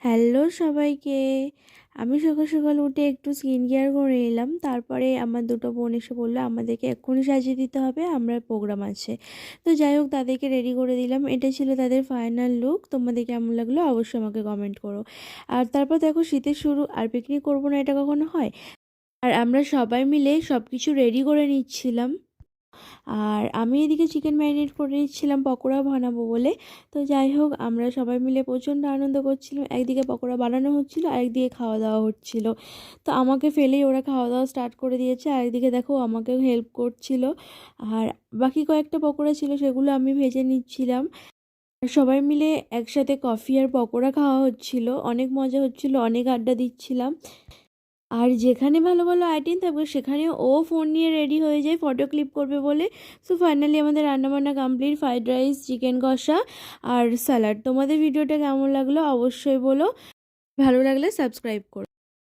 Hello সবাইকে। আমি সকাল সকাল উঠে একটু স্কিন কেয়ার করে নিলাম। তারপরে আমার দুটো বোন এসে বললো আমাদেরকে এক্ষুনি সাজিয়ে দিতে হবে, আমরা প্রোগ্রাম আছে। তো যাই হোক, তাদেরকে রেডি করে দিলাম। এটা ছিল তাদের ফাইনাল লুক। তোমাদের কেমন লাগলো অবশ্যই আমাকে কমেন্ট করো। আর তারপর দেখো, শীতের শুরু, আর পিকনিক করবো না এটা কখনো হয়? আর আমরা সবাই মিলে সব কিছু রেডি করে নিচ্ছিলাম। আর আমি এদিকে চিকেন ম্যারিনেট করে নিচ্ছিলাম পকোড়া বানাবো বলে। তো যাই হোক, আমরা সবাই মিলে প্রচণ্ড আনন্দ করছিলাম। একদিকে পকোড়া বানানো হচ্ছিল, আরেকদিকে খাওয়া দাওয়া হচ্ছিল। তো আমাকে ফেলেই ওরা খাওয়া দাওয়া স্টার্ট করে দিয়েছে। আরেকদিকে দেখো, আমাকেও হেল্প করছিল। আর বাকি কয়েকটা পকোড়া ছিল, সেগুলো আমি ভেজে নিচ্ছিলাম। আর সবাই মিলে একসাথে কফি আর পকোড়া খাওয়া হচ্ছিল। অনেক মজা হচ্ছিল, অনেক আড্ডা দিচ্ছিলাম। আর যেখানে ভালো ভালো আইটেম থাকবে সেখানে ও ফোন নিয়ে রেডি হয়ে যায় ফটো ক্লিপ করবে বলে। সো ফাইনালি আমাদের রান্নাবান্না কমপ্লিট, ফ্রাইড রাইস, চিকেন কষা আর স্যালাড। তোমাদের ভিডিওটা কেমন লাগলো অবশ্যই বলো। ভালো লাগলে সাবস্ক্রাইব করো।